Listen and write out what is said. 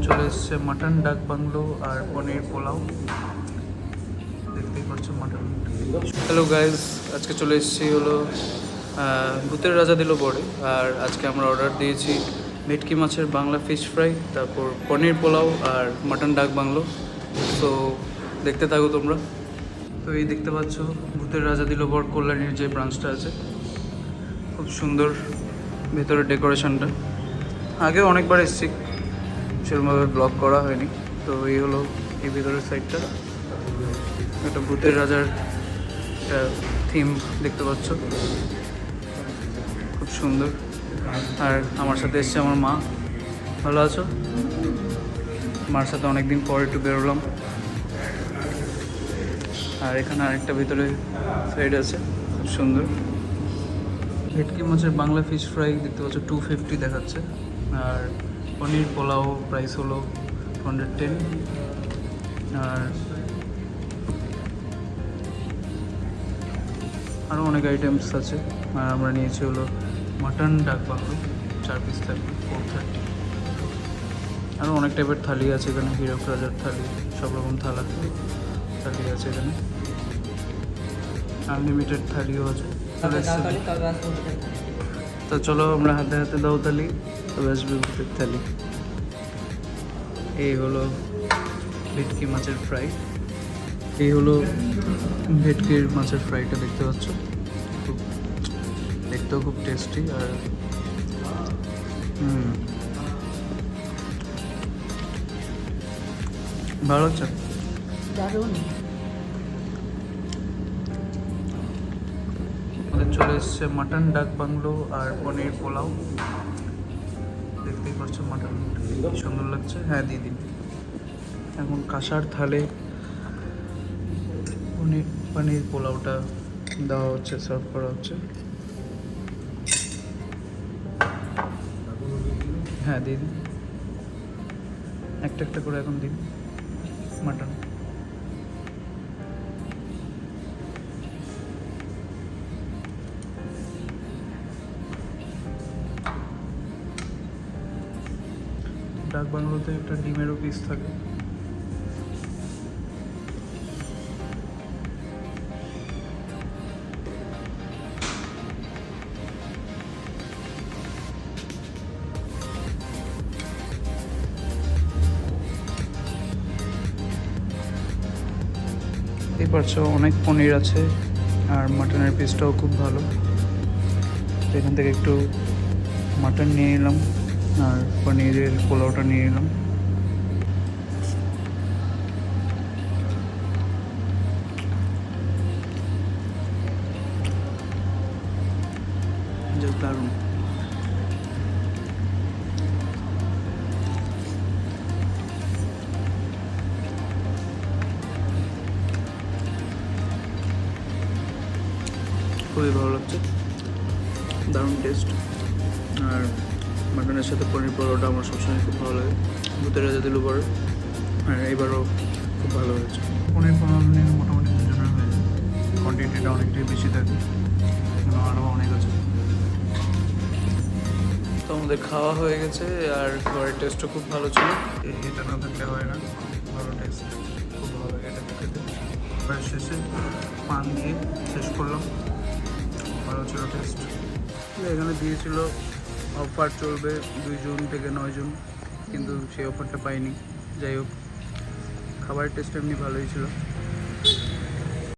চলে এসছে মাটন ডাক বাংলো আর পনির পোলাও, দেখতেই পাচ্ছ মাটন। হ্যালো গাইজ, আজকে চলে এসেছি হলো ভূতের রাজা দিল বড়ে। আর আজকে আমরা অর্ডার দিয়েছি ভেটকি মাছের বাংলা ফিশ ফ্রাই, তারপর পনির পোলাও আর মাটন ডাক বাংলো। তো দেখতে থাকো তোমরা। তো এই দেখতে পাচ্ছ ভূতের রাজা দিল বড় কল্যাণীর যে ব্রাঞ্চটা আছে, খুব সুন্দর ভেতরের ডেকোরেশনটা। আগে অনেকবার এসেছি, সেরকমভাবে ব্লগ করা হয়নি। তো এই হলো এই ভেতরের সাইডটা, একটা ভূতের রাজার একটা থিম দেখতে পাচ্ছ, খুব সুন্দর। আর আমার সাথে এসছে আমার মা। ভালো আছো? মার সাথে অনেকদিন পর একটু বেরোলাম। আর এখানে আরেকটা ভিতরে সাইড আছে, খুব সুন্দর। ভেটকি মাছের বাংলা ফিশ ফ্রাই দেখতে পাচ্ছ 250 দেখাচ্ছে। আর পনির পোলাও প্রাইস হলো 210। আর আরও অনেক আইটেমস আছে। আর আমরা নিয়েছি হলো মাটন ডাক বাংলো, 4 পিস থাকবে 430। আরও অনেক টাইপের থালি আছে এখানে, হিরক রাজার থালি, সব রকম থালি আছে এখানে। আনলিমিটেড থালিও আছে। তো চলো আমরা হাতে হাতে দাও থালি, তবে আসবে ভূতের থালি। এই হলো ভেটকি মাছের ফ্রাই, এই হলো ভেটকির মাছের ফ্রাইটা দেখতে পাচ্ছ, খুব দেখতেও খুব টেস্টি। আর ভালো লাগছে, দারুণ। আমাদের চলে এসছে মাটন ডাক বাংলো আর পনির পোলাও, দেখতেই পাচ্ছ মাটন সুন্দর লাগছে। হ্যাঁ দিদি, এখন কাঁসার থালে পনির পোলাওটা দেওয়া হচ্ছে, সার্ভ করা হচ্ছে। হ্যাঁ দিদি, একটা একটা করে এখন দিন মাটন। ডাক বাংলোতে একটা ডিমেরও পিস থাকে। এই পারছো অনেক পনির আছে, আর মাটনের পিসটাও খুব ভালো। তো এখান থেকে একটু মাটন নিয়ে নিলাম, আর পনিরের পোলাওটা নিয়ে নিলাম। দারুণ। খুবই ভালো লাগছে, দারুণ টেস্ট। আর মাটনের সাথে পনির পোলাওটা আমার সবসময় খুব ভালো লাগে। ভূতের রাজা দিল বড়, আর এবারও খুব ভালো হয়েছে। পনির পোলাও নিয়ে মোটামুটি দুজনের হয়ে যায়, কোয়ান্টিটিটা অনেকটাই বেশি থাকে, আরও অনেক আছে। তো আমাদের খাওয়া হয়ে গেছে, আর খাবারের টেস্টও খুব ভালো ছিল। এটা না থাকলে হয় না, ভালো টেস্ট, খুব ভালো লাগে এটা খেতে। শেষে পান দিয়ে শেষ করলাম, ভালো ছিল টেস্ট। এখানে দিয়েছিল অফার চলবে 2 জুন থেকে 9 জুন, কিন্তু সেই অফারটা পাইনি। যাই হোক, খাবারের টেস্ট এমনি ভালোই ছিল।